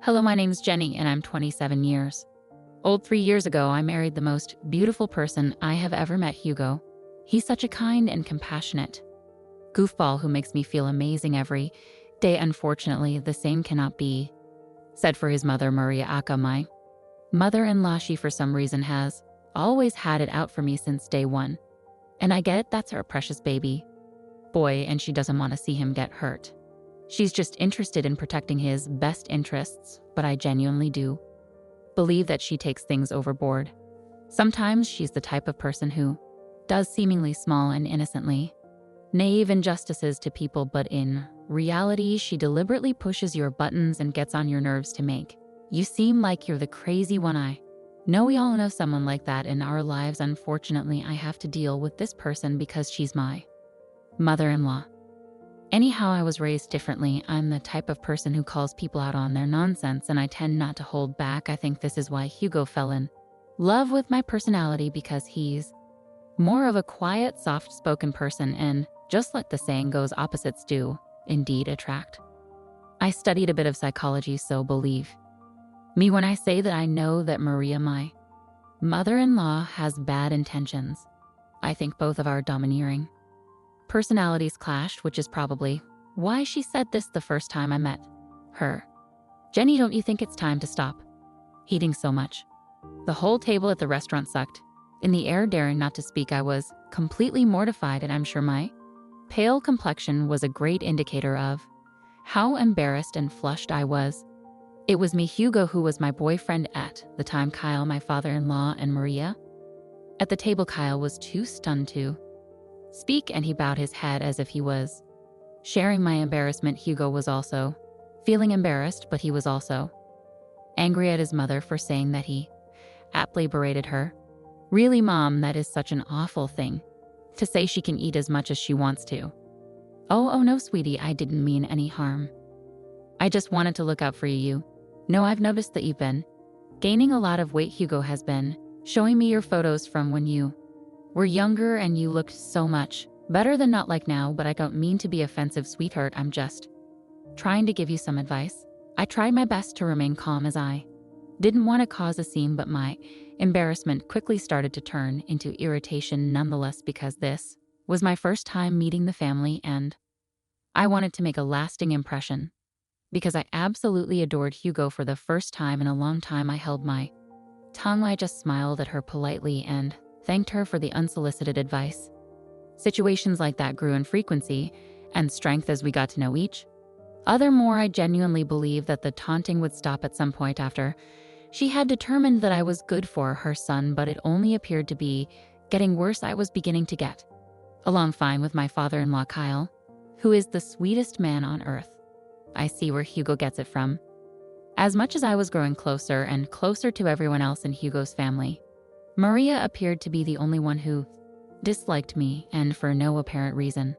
Hello, my name's Jenny, and I'm 27 years old. 3 years ago, I married the most beautiful person I have ever met, Hugo. He's such a kind and compassionate goofball who makes me feel amazing every day. Unfortunately, the same cannot be said for his mother, Maria Aka, my mother-in-law. She, for some reason, has always had it out for me since day one. And I get it, that's her precious baby boy, and she doesn't want to see him get hurt. She's just interested in protecting his best interests, but I genuinely do believe that she takes things overboard. Sometimes she's the type of person who does seemingly small and innocently naive injustices to people, but in reality, she deliberately pushes your buttons and gets on your nerves to make you seem like you're the crazy one. I know we all know someone like that in our lives. Unfortunately, I have to deal with this person because she's my mother-in-law. Anyhow, I was raised differently. I'm the type of person who calls people out on their nonsense, and I tend not to hold back. I think this is why Hugo fell in love with my personality, because he's more of a quiet, soft-spoken person, and just like the saying goes, opposites do indeed attract. I studied a bit of psychology, so believe me when I say that I know that Maria, my mother-in-law, has bad intentions. I think both of our domineering personalities clashed, which is probably why she said this the first time I met her. Jenny, don't you think it's time to stop eating so much? The whole table at the restaurant sucked in the air. Daring not to speak, I was completely mortified, and I'm sure my pale complexion was a great indicator of how embarrassed and flushed I was. It was me, Hugo, who was my boyfriend at the time, Kyle, my father-in-law, and Maria. At the table, Kyle was too stunned to speak, and he bowed his head as if he was sharing my embarrassment. Hugo was also feeling embarrassed, but he was also angry at his mother for saying that he aptly berated her. Really, Mom, that is such an awful thing to say. She can eat as much as she wants to. Oh no, sweetie, I didn't mean any harm. I just wanted to look out for you. No, I've noticed that you've been gaining a lot of weight. Hugo has been showing me your photos from when you were younger, and you looked so much better than not like now. But I don't mean to be offensive, sweetheart. I'm just trying to give you some advice. I tried my best to remain calm, as I didn't want to cause a scene, but my embarrassment quickly started to turn into irritation nonetheless, because this was my first time meeting the family, and I wanted to make a lasting impression. Because I absolutely adored Hugo for the first time in a long time, I held my tongue. I just smiled at her politely and thanked her for the unsolicited advice. Situations like that grew in frequency and strength as we got to know each other more. I genuinely believed that the taunting would stop at some point after she had determined that I was good for her son, but it only appeared to be getting worse. I was beginning to get along fine with my father-in-law, Kyle, who is the sweetest man on earth. I see where Hugo gets it from. As much as I was growing closer and closer to everyone else in Hugo's family, Maria appeared to be the only one who disliked me, and for no apparent reason.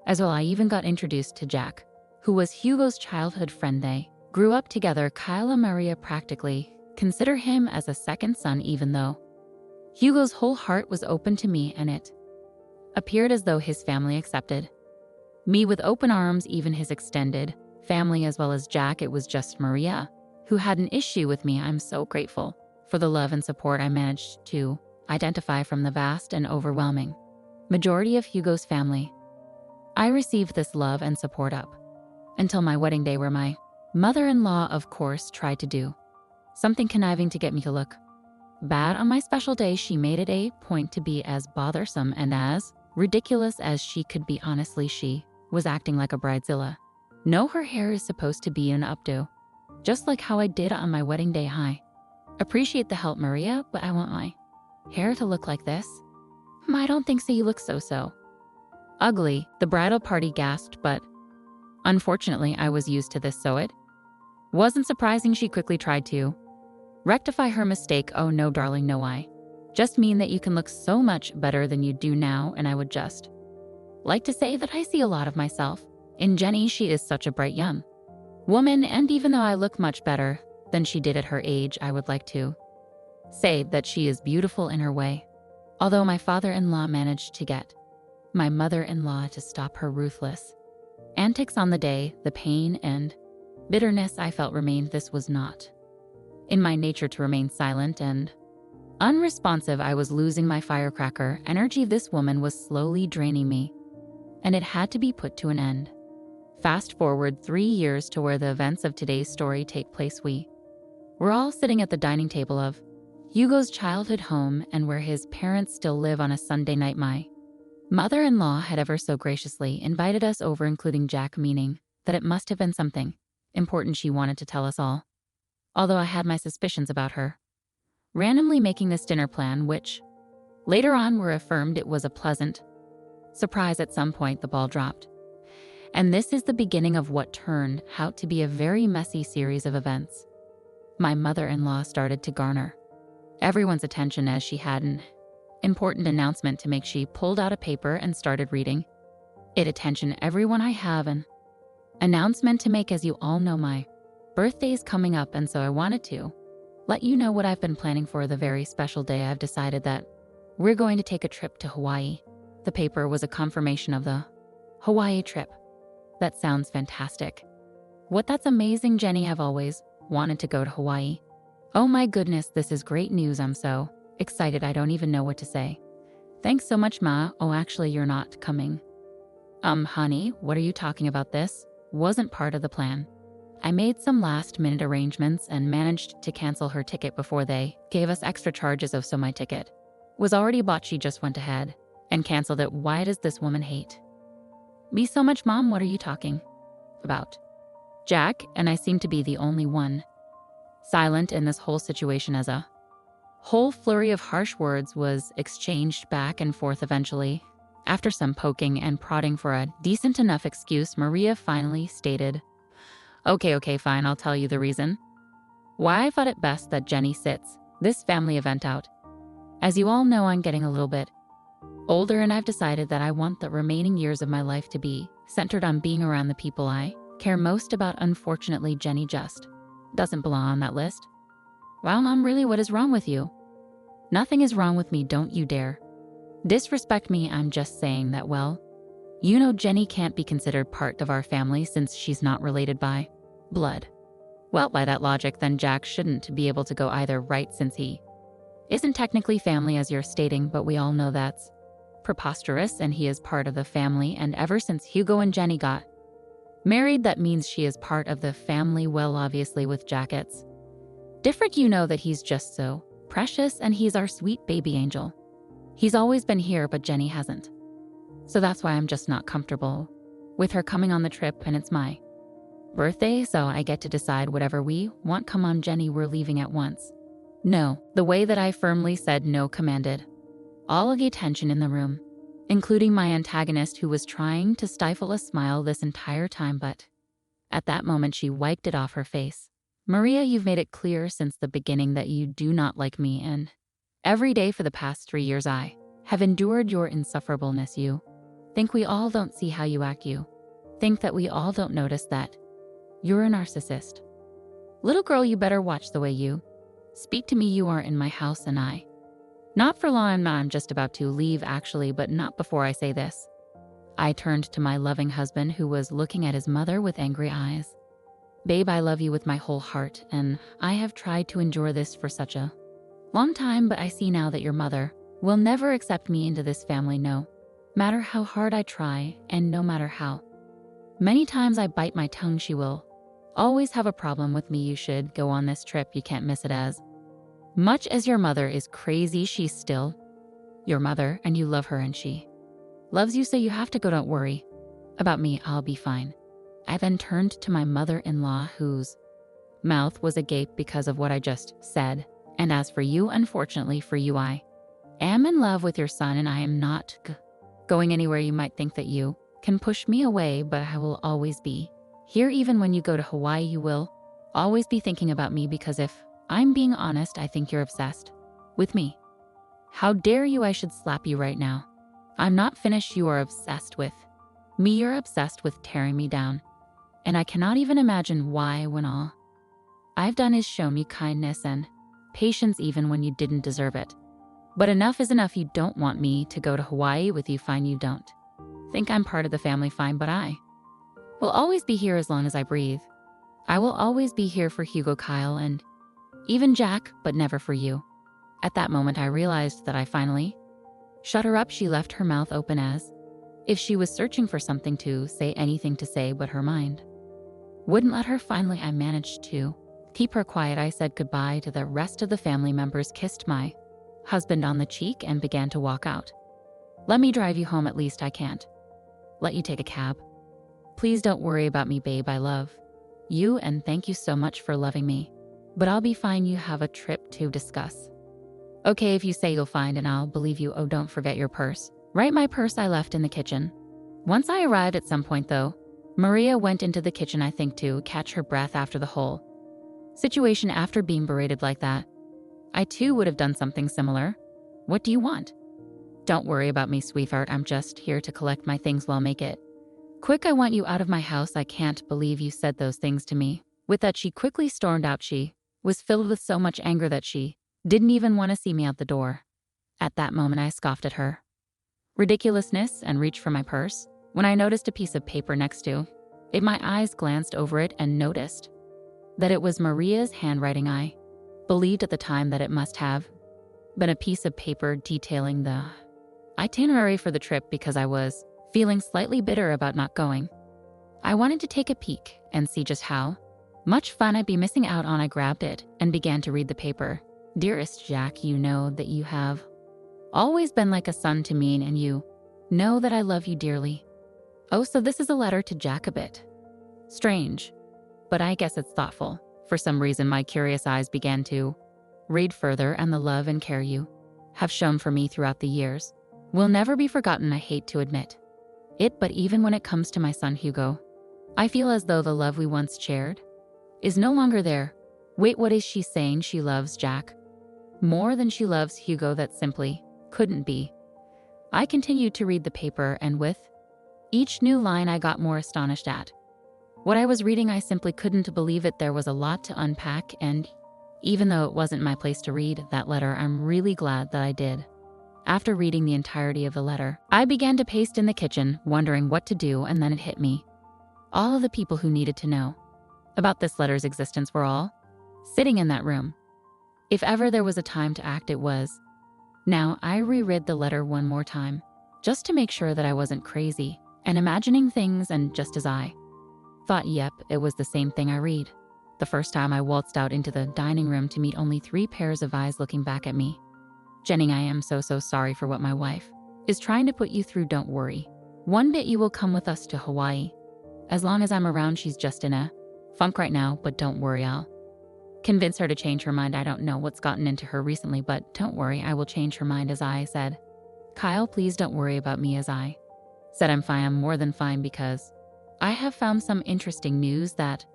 As well, I even got introduced to Jack, who was Hugo's childhood friend. They grew up together. Kyle and Maria practically consider him as a second son, even though Hugo's whole heart was open to me, and it appeared as though his family accepted me with open arms, even his extended family as well as Jack. It was just Maria who had an issue with me. I'm so grateful for the love and support I managed to identify from the vast and overwhelming majority of Hugo's family. I received this love and support up until my wedding day, where my mother-in-law, of course, tried to do something conniving to get me to look bad on my special day. She made it a point to be as bothersome and as ridiculous as she could be. Honestly, she was acting like a bridezilla. No, her hair is supposed to be an updo, just like how I did on my wedding day. I appreciate the help, Maria, but I want my hair to look like this. I don't think so. You look so ugly, the bridal party gasped, but unfortunately I was used to this, so it wasn't surprising. She quickly tried to rectify her mistake. Oh no, darling, no, I just mean that you can look so much better than you do now, and I would just like to say that I see a lot of myself in Jenny. She is such a bright young woman, and even though I look much better than she did at her age, I would like to say that she is beautiful in her way. Although my father-in-law managed to get my mother-in-law to stop her ruthless antics on the day, the pain and Bitterness I felt remained. This was not in my nature to remain silent and unresponsive. I was losing my firecracker energy. This woman was slowly draining me, and it had to be put to an end. Fast forward 3 years to where the events of today's story take place. We're all sitting at the dining table of Hugo's childhood home and where his parents still live. On a Sunday night, my mother-in-law had ever so graciously invited us over, including Jack, meaning that it must have been something important she wanted to tell us all. Although I had my suspicions about her randomly making this dinner plan, which later on were affirmed it was a pleasant surprise. At some point, the ball dropped. And this is the beginning of what turned out to be a very messy series of events. My mother-in-law started to garner everyone's attention as she had an important announcement to make. She pulled out a paper and started reading it. Attention everyone, I have an announcement to make. As you all know, my birthday's coming up, and so I wanted to let you know what I've been planning for the very special day. I've decided that we're going to take a trip to Hawaii. The paper was a confirmation of the Hawaii trip. That sounds fantastic. That's amazing, Jenny. Have always wanted to go to Hawaii. Oh my goodness, this is great news. I'm so excited. I don't even know what to say. Thanks so much, Ma. Oh, actually, you're not coming. Honey, what are you talking about? This wasn't part of the plan. I made some last-minute arrangements and managed to cancel her ticket before they gave us extra charges so my ticket was already bought. She just went ahead and canceled it. Why does this woman hate me so much, Mom? What are you talking about? Jack and I seem to be the only one silent in this whole situation as a whole flurry of harsh words was exchanged back and forth. Eventually, after some poking and prodding for a decent enough excuse, Maria finally stated, Okay, fine, I'll tell you the reason why I thought it best that Jenny sits this family event out. As you all know, I'm getting a little bit older, and I've decided that I want the remaining years of my life to be centered on being around the people I care most about. Unfortunately, Jenny just doesn't belong on that list. Well, Mom, really, what is wrong with you? Nothing is wrong with me. Don't you dare disrespect me. I'm just saying that, well, you know, Jenny can't be considered part of our family since she's not related by blood. Well, by that logic, then Jack shouldn't be able to go either, right? Since he isn't technically family as you're stating, but we all know that's preposterous, and he is part of the family, and ever since Hugo and Jenny got married, that means she is part of the family. Well, obviously with Jack it's different. You know that he's just so precious, and he's our sweet baby angel. He's always been here, but Jenny hasn't. So that's why I'm just not comfortable with her coming on the trip, and it's my birthday, so I get to decide whatever we want. Come on, Jenny, we're leaving at once. No, the way that I firmly said no commanded all of the attention in the room, including my antagonist, who was trying to stifle a smile this entire time, but at that moment she wiped it off her face. Maria, you've made it clear since the beginning that you do not like me, and every day for the past 3 years I have endured your insufferableness. You think we all don't see how you act. You think that we all don't notice that you're a narcissist. Little girl, you better watch the way you speak to me. You are in my house, and I not for long. I'm just about to leave, actually, but not before I say this. I turned to my loving husband, who was looking at his mother with angry eyes. Babe, I love you with my whole heart, and I have tried to endure this for such a long time, but I see now that your mother will never accept me into this family, no matter how hard I try, and no matter how many times I bite my tongue. She will always have a problem with me. You should go on this trip. You can't miss it. As much as your mother is crazy, she's still your mother, and you love her, and she loves you, so you have to go. Don't worry about me. I'll be fine. I then turned to my mother-in-law, whose mouth was agape because of what I just said. And as for you, unfortunately for you, I am in love with your son, and I am not going anywhere. You might think that you can push me away, but I will always be here. Even when you go to Hawaii, you will always be thinking about me, because if I'm being honest, I think you're obsessed with me. How dare you? I should slap you right now. I'm not finished. You are obsessed with me. You're obsessed with tearing me down. And I cannot even imagine why, when all I've done is show me kindness and patience even when you didn't deserve it. But enough is enough. You don't want me to go to Hawaii with you. Fine, you don't think I'm part of the family. Fine, but I will always be here as long as I breathe. I will always be here for Hugo, Kyle, and even Jack, but never for you. At that moment, I realized that I finally shut her up. She left her mouth open as if she was searching for something to say, anything to say, but her mind wouldn't let her. Finally, I managed to keep her quiet. I said goodbye to the rest of the family members, kissed my husband on the cheek, and began to walk out. Let me drive you home, at least I can't let you take a cab. Please don't worry about me, babe. I love you and thank you so much for loving me. But I'll be fine. You have a trip to discuss. Okay, if you say you'll find and I'll believe you. Oh, don't forget your purse. Right, my purse I left in the kitchen. Once I arrived at some point though, Maria went into the kitchen, I think to catch her breath after the whole situation. After being berated like that, I too would have done something similar. What do you want? Don't worry about me, sweetheart. I'm just here to collect my things. Well, make it quick. I want you out of my house. I can't believe you said those things to me. With that, she quickly stormed out. She was filled with so much anger that she didn't even want to see me out the door. At that moment, I scoffed at her ridiculousness and reached for my purse. When I noticed a piece of paper next to it, my eyes glanced over it and noticed that it was Maria's handwriting. I believed at the time that it must have been a piece of paper detailing the itinerary for the trip because I was feeling slightly bitter about not going. I wanted to take a peek and see just how much fun I'd be missing out on. I grabbed it and began to read the paper. Dearest Jack, you know that you have always been like a son to me, and you know that I love you dearly. Oh, so this is a letter to Jack. A bit strange, but I guess it's thoughtful. For some reason, my curious eyes began to read further, and the love and care you have shown for me throughout the years will never be forgotten. I hate to admit it, but even when it comes to my son Hugo, I feel as though the love we once shared is no longer there. Wait, what is she saying? She loves Jack more than she loves Hugo? That simply couldn't be. I continued to read the paper, and with each new line I got more astonished at what I was reading. I simply couldn't believe it. There was a lot to unpack, and even though it wasn't my place to read that letter, I'm really glad that I did. After reading the entirety of the letter, I began to pace in the kitchen, wondering what to do, and then it hit me. All of the people who needed to know about this letter's existence were all sitting in that room. If ever there was a time to act, it was now. I reread the letter one more time, just to make sure that I wasn't crazy and imagining things, and just as I thought, yep, it was the same thing I read. The first time I waltzed out into the dining room to meet only 3 pairs of eyes looking back at me. Jenny, I am so sorry for what my wife is trying to put you through. Don't worry. One bit, you will come with us to Hawaii. As long as I'm around, she's just in a funk right now, but don't worry, I'll convince her to change her mind. I don't know what's gotten into her recently, but don't worry, I will change her mind. As I said, Kyle, please don't worry about me. As I said, I'm fine. I'm more than fine, because I have found some interesting news that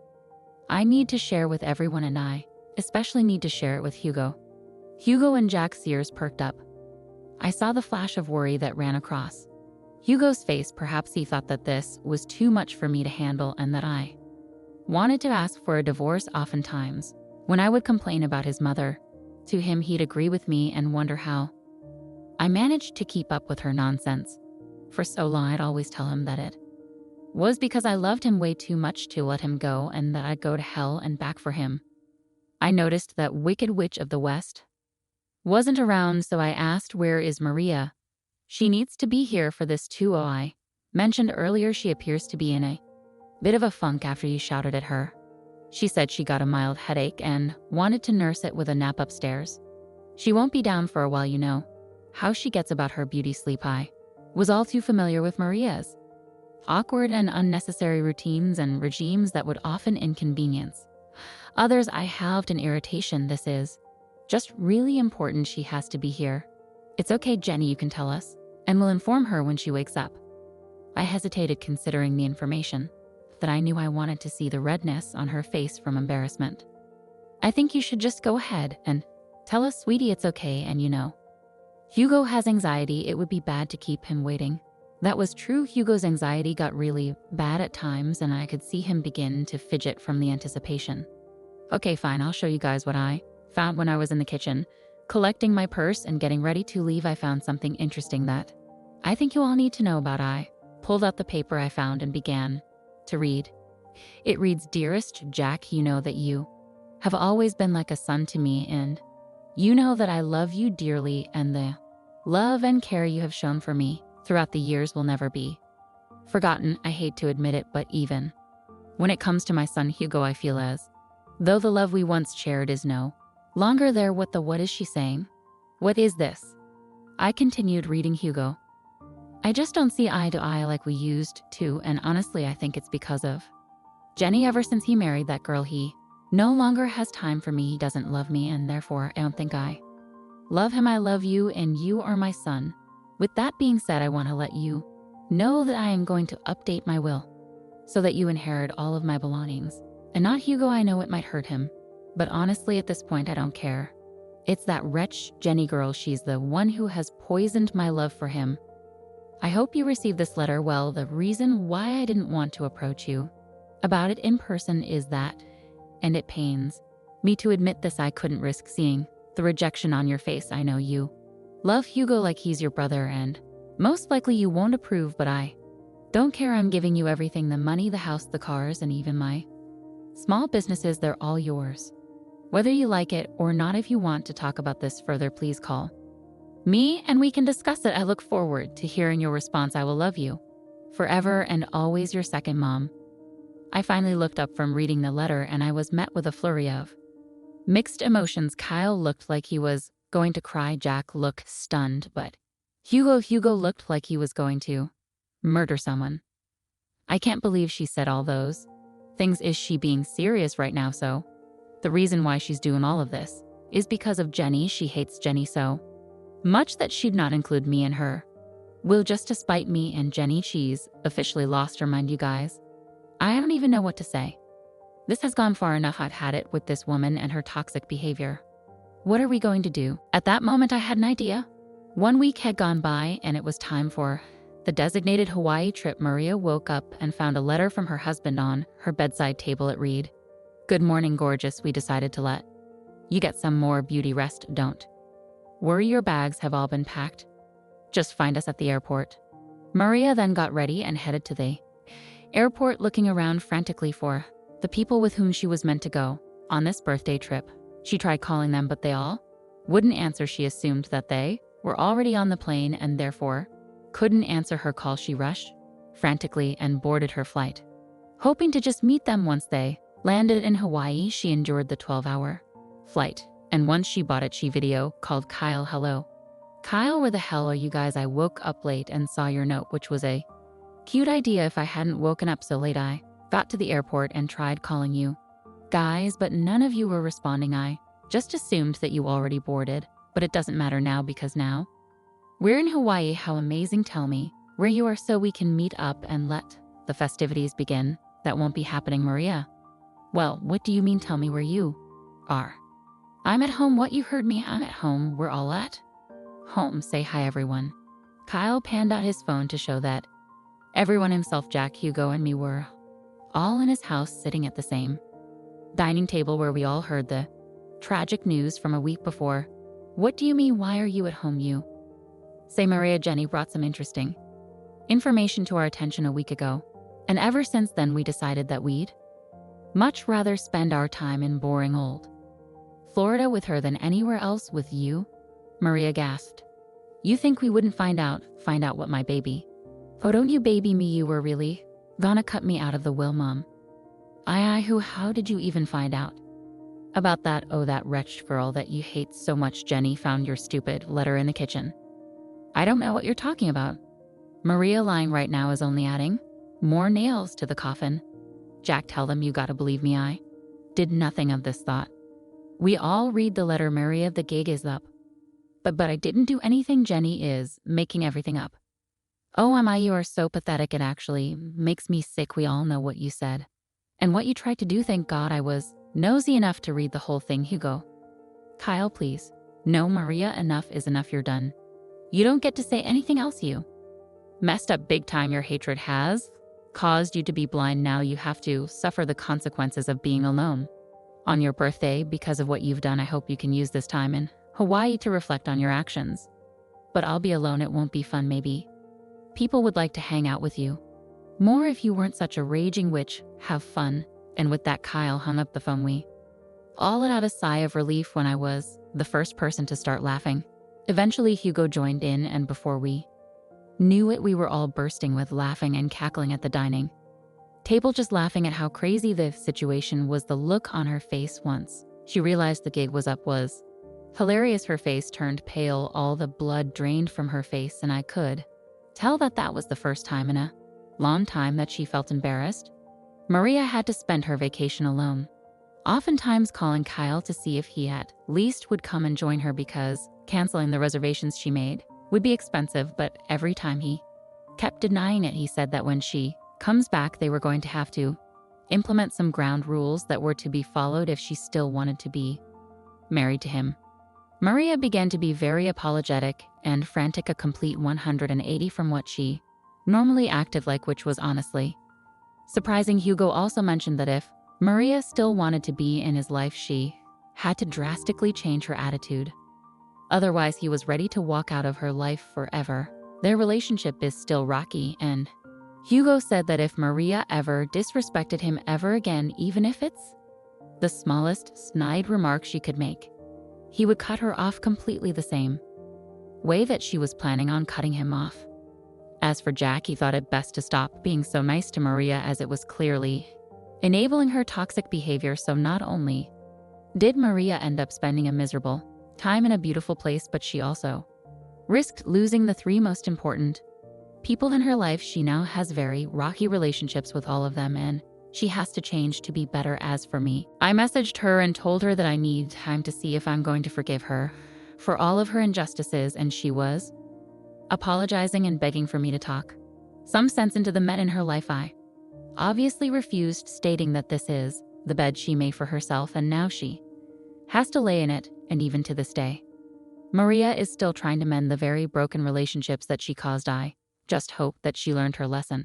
I need to share with everyone, and I especially need to share it with Hugo. Hugo and Jack's ears perked up. I saw the flash of worry that ran across Hugo's face. Perhaps he thought that this was too much for me to handle and that I wanted to ask for a divorce. Oftentimes, when I would complain about his mother to him, he'd agree with me and wonder how I managed to keep up with her nonsense for so long. I'd always tell him that it was because I loved him way too much to let him go, and that I'd go to hell and back for him. I noticed that Wicked Witch of the West wasn't around, so I asked, where is Maria? She needs to be here for this too. Oh, I mentioned earlier she appears to be in a bit of a funk after you shouted at her. She said she got a mild headache and wanted to nurse it with a nap upstairs. She won't be down for a while. You know how she gets about her beauty sleep. I was all too familiar with Maria's awkward and unnecessary routines and regimes that would often inconvenience others. I halved in irritation. This is just really important. She has to be here. It's okay, Jenny, you can tell us, and we'll inform her when she wakes up. I hesitated, considering the information that I knew. I wanted to see the redness on her face from embarrassment. I think you should just go ahead and tell us, sweetie, it's okay, and you know, Hugo has anxiety. It would be bad to keep him waiting. That was true. Hugo's anxiety got really bad at times, and I could see him begin to fidget from the anticipation. Okay, fine, I'll show you guys what I found when I was in the kitchen, collecting my purse and getting ready to leave. I found something interesting that I think you all need to know about. I pulled out the paper I found and began to read. It reads, "Dearest Jack, you know that you have always been like a son to me, and you know that I love you dearly, and the love and care you have shown for me throughout the years will never be forgotten. I hate to admit it, but even when it comes to my son Hugo, I feel as though the love we once shared is no longer there." What is she saying? What is this? I continued reading Hugo. "I just don't see eye to eye like we used to, and honestly I think it's because of Jenny. Ever since he married that girl, he no longer has time for me. He doesn't love me, and therefore I don't think I love him. I love you, and you are my son. With that being said, I want to let you know that I am going to update my will so that you inherit all of my belongings. And not Hugo. I know it might hurt him, but honestly at this point I don't care. It's that wretch Jenny girl. She's the one who has poisoned my love for him. I hope you received this letter well. The reason why I didn't want to approach you about it in person is that, and it pains me to admit this, I couldn't risk seeing the rejection on your face. I know you love Hugo like he's your brother, and most likely you won't approve, but I don't care. I'm giving you everything, the money, the house, the cars, and even my small businesses. They're all yours, whether you like it or not. If you want to talk about this further, please call me and we can discuss it. I look forward to hearing your response. I will love you forever and always, your second mom." I finally looked up from reading the letter and I was met with a flurry of mixed emotions. Kyle looked like he was going to cry. Jack looked stunned, but Hugo looked like he was going to murder someone. I can't believe she said all those things. Is she being serious right now? So the reason why she's doing all of this is because of Jenny. She hates Jenny so much that she'd not include me in her will just to spite me and Jenny. She's officially lost her mind, you guys. I don't even know what to say. This has gone far enough. I've had it with this woman and her toxic behavior. What are we going to do? At that moment I had an idea. 1 week had gone by and it was time for the designated Hawaii trip. Maria woke up and found a letter from her husband on her bedside table. It read, "Good morning, gorgeous. We decided to let you get some more beauty rest. Don't worry, your bags have all been packed. Just find us at the airport." Maria then got ready and headed to the airport, looking around frantically for the people with whom she was meant to go on this birthday trip. She tried calling them, but they all wouldn't answer. She assumed that they were already on the plane and therefore couldn't answer her call. She rushed frantically and boarded her flight, hoping to just meet them once they landed in Hawaii. She endured the 12-hour flight, and once she bought it, she video called Kyle. "Hello, Kyle, where the hell are you guys? I woke up late and saw your note," which was a cute idea. If I hadn't woken up so late, I got to the airport and tried calling you guys, but none of you were responding. I just assumed that you already boarded, but it doesn't matter now because now we're in Hawaii. How amazing. Tell me where you are so we can meet up and let the festivities begin. That won't be happening, Maria. Well, what do you mean? Tell me where you are. I'm at home. What, you heard me? I'm at home. We're all at home. Say hi, everyone. Kyle panned out his phone to show that everyone himself, Jack, Hugo, and me were all in his house, sitting at the same dining table where we all heard the tragic news from a week before. What do you mean? Why are you at home? You say, Maria. Jenny brought some interesting information to our attention a week ago, and ever since then we decided that we'd much rather spend our time in boring old Florida with her than anywhere else with you. Maria gasped. You think we wouldn't find out what my baby? Oh, don't you baby me? You were really gonna cut me out of the will, Mom? How did you even find out about that? Oh, that wretched girl that you hate so much. Jenny found your stupid letter in the kitchen. I don't know what you're talking about. Maria lying right now is only adding more nails to the coffin. Jack, tell them you gotta believe me. I did nothing of this thought. We all read the letter, Maria. The gig is up. But I didn't do anything. Jenny is making everything up. Oh, am I? You are so pathetic. It actually makes me sick. We all know what you said and what you tried to do. Thank God I was nosy enough to read the whole thing. Hugo. Kyle, please. No, Maria, enough is enough. You're done. You don't get to say anything else. You messed up big time. Your hatred has caused you to be blind. Now you have to suffer the consequences of being alone on your birthday because of what you've done. I hope you can use this time in Hawaii to reflect on your actions. But I'll be alone. It won't be fun. Maybe people would like to hang out with you. More if you weren't such a raging witch, have fun. And with that, Kyle hung up the phone. We all let out a sigh of relief when I was the first person to start laughing. Eventually, Hugo joined in, and before we knew it, we were all bursting with laughing and cackling at the dining table, just laughing at how crazy the situation was. The look on her face once she realized the gig was up was hilarious. Her face turned pale, all the blood drained from her face, and I could tell that that was the first time in a long time that she felt embarrassed. Maria had to spend her vacation alone, oftentimes calling Kyle to see if he at least would come and join her, because canceling the reservations she made would be expensive. But every time he kept denying it. He said that when she comes back, they were going to have to implement some ground rules that were to be followed if she still wanted to be married to him. Maria began to be very apologetic and frantic, a complete 180 from what she normally acted like, which was honestly surprising. Hugo also mentioned that if Maria still wanted to be in his life, she had to drastically change her attitude. Otherwise, he was ready to walk out of her life forever. Their relationship is still rocky, and Hugo said that if Maria ever disrespected him ever again, even if it's the smallest snide remark she could make, he would cut her off completely, the same way that she was planning on cutting him off. As for Jack, he thought it best to stop being so nice to Maria, as it was clearly enabling her toxic behavior. So not only did Maria end up spending a miserable time in a beautiful place, but she also risked losing the three most important people in her life. She now has very rocky relationships with all of them, and she has to change to be better. As for me, I messaged her and told her that I need time to see if I'm going to forgive her for all of her injustices, and she was apologizing and begging for me to talk some sense into the men in her life. I obviously refused, stating that this is the bed she made for herself, and now she has to lay in it. And even to this day, Maria is still trying to mend the very broken relationships that she caused. I just hope that she learned her lesson.